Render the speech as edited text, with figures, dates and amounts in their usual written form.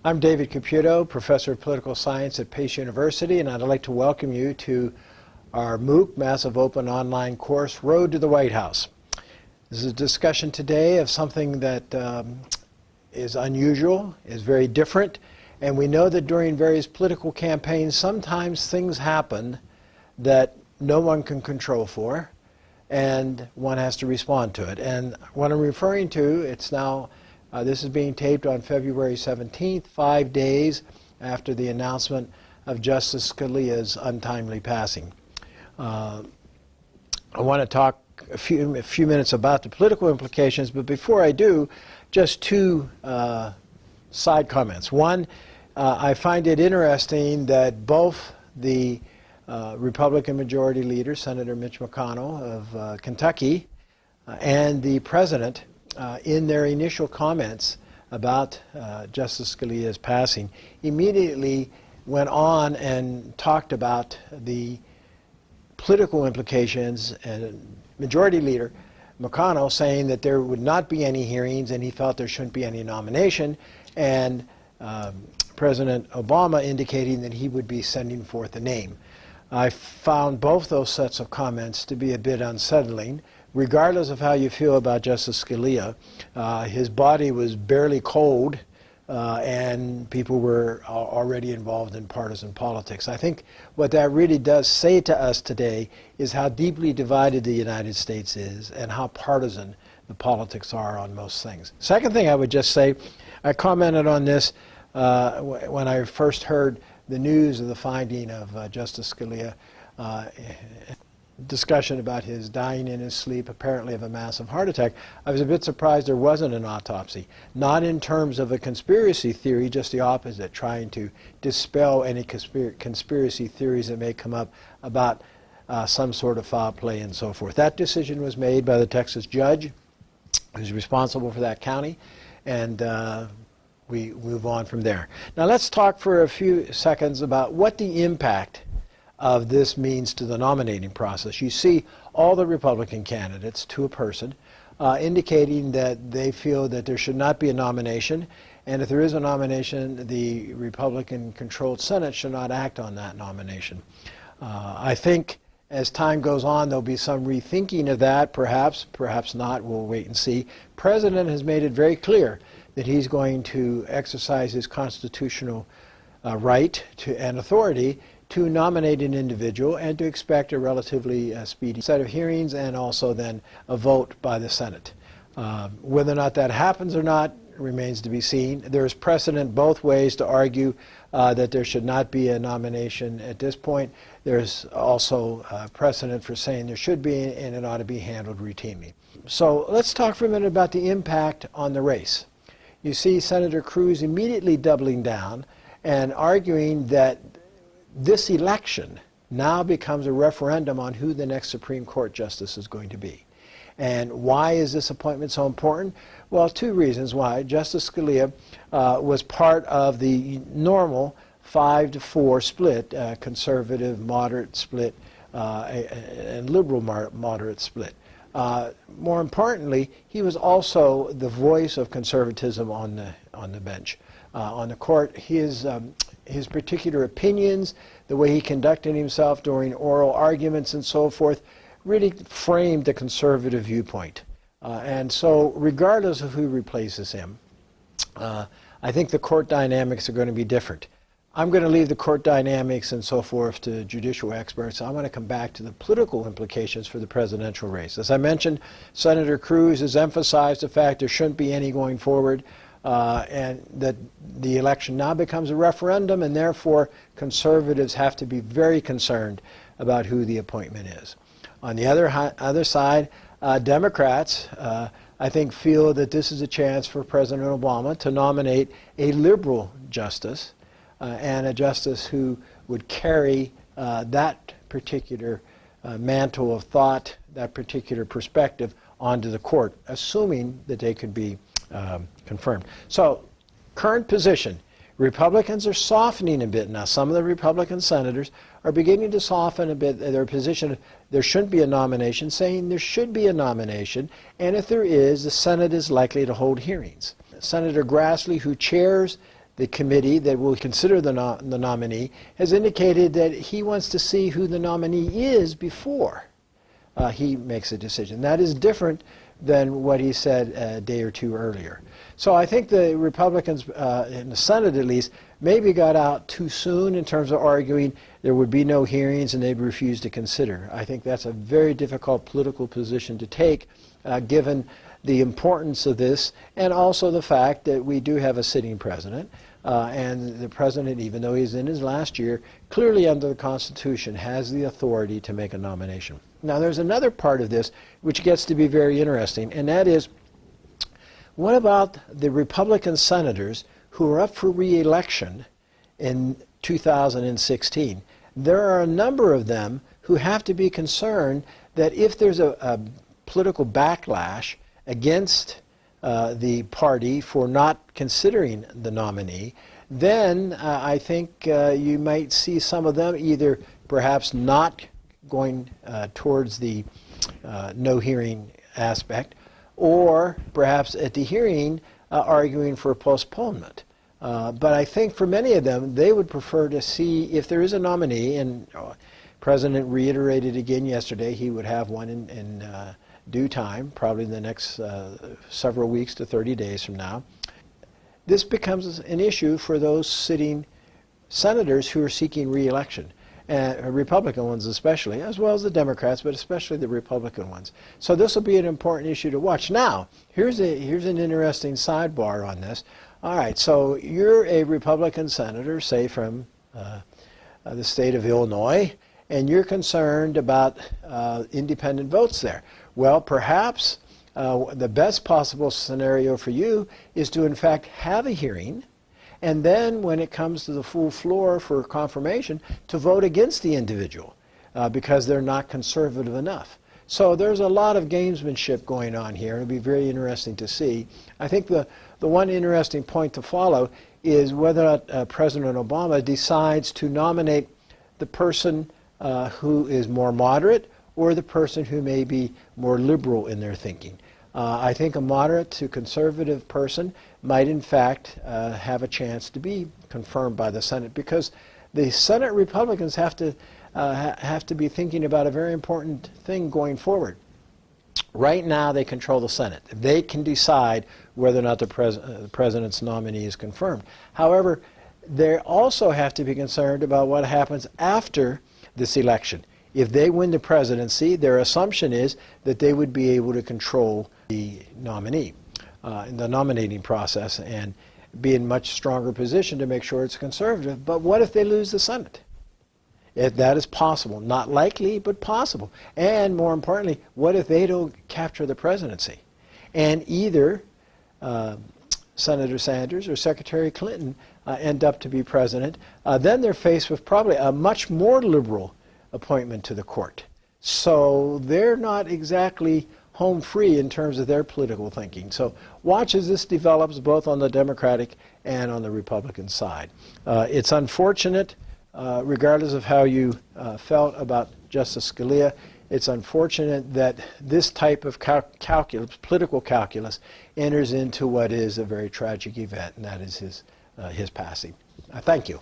I'm David Caputo, Professor of Political Science at Pace University, and I'd like to welcome you to our MOOC, Massive Open Online course, Road to the White House. This is a discussion today of something that is unusual, is very different, and we know that during various political campaigns, sometimes things happen that no one can control for, and one has to respond to it. And what I'm referring to, it's now this is being taped on February 17th, 5 days after the announcement of Justice Scalia's untimely passing. I want to talk a few minutes about the political implications, but before I do, just two side comments. One, I find it interesting that both the Republican Majority Leader, Senator Mitch McConnell of Kentucky, and the President, in their initial comments about Justice Scalia's passing, immediately went on and talked about the political implications, and Majority Leader McConnell saying that there would not be any hearings and he felt there shouldn't be any nomination, and President Obama indicating that he would be sending forth a name. I found both those sets of comments to be a bit unsettling. Regardless of how you feel about Justice Scalia, his body was barely cold, and people were already involved in partisan politics. I think what that really does say to us today is how deeply divided the United States is and how partisan the politics are on most things. Second thing I would just say, I commented on this when I first heard the news of the finding of Justice Scalia, discussion about his dying in his sleep, apparently of a massive heart attack. I was a bit surprised there wasn't an autopsy. Not in terms of a conspiracy theory, just the opposite, trying to dispel any conspiracy theories that may come up about some sort of foul play and so forth. That decision was made by the Texas judge who's responsible for that county, and we move on from there. Now let's talk for a few seconds about what the impact of this means to the nominating process. You see all the Republican candidates, to a person, indicating that they feel that there should not be a nomination, and if there is a nomination, the Republican-controlled Senate should not act on that nomination. I think as time goes on, there'll be some rethinking of that, perhaps not, we'll wait and see. President has made it very clear that he's going to exercise his constitutional right and authority to nominate an individual and to expect a relatively speedy set of hearings and also then a vote by the Senate. Whether or not that happens or not remains to be seen. There's precedent both ways to argue that there should not be a nomination at this point. There's also precedent for saying there should be, and it ought to be handled routinely. So let's talk for a minute about the impact on the race. You see Senator Cruz immediately doubling down and arguing that this election now becomes a referendum on who the next Supreme Court justice is going to be. And why is this appointment so important? Well, two reasons why. Justice Scalia was part of the normal 5-4 split, conservative moderate split, and liberal moderate split. More importantly, he was also the voice of conservatism on the bench. On the court, his particular opinions, the way he conducted himself during oral arguments and so forth, really framed the conservative viewpoint. And so regardless of who replaces him, I think the court dynamics are going to be different. I'm going to leave the court dynamics and so forth to judicial experts. I want to come back to the political implications for the presidential race. As I mentioned, Senator Cruz has emphasized the fact there shouldn't be any going forward, and that the election now becomes a referendum, and therefore conservatives have to be very concerned about who the appointment is. On the other side, Democrats, I think, feel that this is a chance for President Obama to nominate a liberal justice, and a justice who would carry that particular mantle of thought, that particular perspective onto the court, assuming that they could be confirmed. So, current position, Republicans are softening a bit now. Some of the Republican senators are beginning to soften a bit their position. There shouldn't be a nomination, saying there should be a nomination, and if there is, the Senate is likely to hold hearings. Senator Grassley, who chairs the committee that will consider the nominee, has indicated that he wants to see who the nominee is before he makes a decision. That is different than what he said a day or two earlier. So I think the Republicans, in the Senate at least, maybe got out too soon in terms of arguing there would be no hearings and they'd refuse to consider. I think that's a very difficult political position to take, given the importance of this, and also the fact that we do have a sitting president, and the president, even though he's in his last year, clearly under the Constitution has the authority to make a nomination. Now there's another part of this which gets to be very interesting, and that is, what about the Republican senators who are up for re-election in 2016? There are a number of them who have to be concerned that if there's a political backlash against the party for not considering the nominee, then I think you might see some of them either perhaps not going towards the no hearing aspect, or perhaps at the hearing arguing for postponement. But I think for many of them, they would prefer to see if there is a nominee, and the President reiterated again yesterday he would have one in due time, probably in the next several weeks to 30 days from now. This becomes an issue for those sitting senators who are seeking re-election. Republican ones especially, as well as the Democrats, but especially the Republican ones. So this will be an important issue to watch. Now, here's an interesting sidebar on this. All right, so you're a Republican senator, say from the state of Illinois, and you're concerned about independent votes there. Well, perhaps the best possible scenario for you is to, in fact, have a hearing, and then when it comes to the full floor for confirmation, to vote against the individual because they're not conservative enough. So there's a lot of gamesmanship going on here. It'll be very interesting to see. I think the one interesting point to follow is whether or not President Obama decides to nominate the person who is more moderate or the person who may be more liberal in their thinking. I think a moderate to conservative person might in fact have a chance to be confirmed by the Senate, because the Senate Republicans have to be thinking about a very important thing going forward. Right now they control the Senate. They can decide whether or not the president's nominee is confirmed. However, they also have to be concerned about what happens after this election. If they win the presidency, their assumption is that they would be able to control the nominee in the nominating process and be in much stronger position to make sure it's conservative. But what if they lose the Senate? If that is possible. Not likely, but possible. And more importantly, what if they don't capture the presidency? And either Senator Sanders or Secretary Clinton end up to be president, then they're faced with probably a much more liberal appointment to the court. So they're not exactly home free in terms of their political thinking. So watch as this develops both on the Democratic and on the Republican side. It's unfortunate, regardless of how you felt about Justice Scalia, it's unfortunate that this type of calculus, political calculus, enters into what is a very tragic event, and that is his passing. Thank you.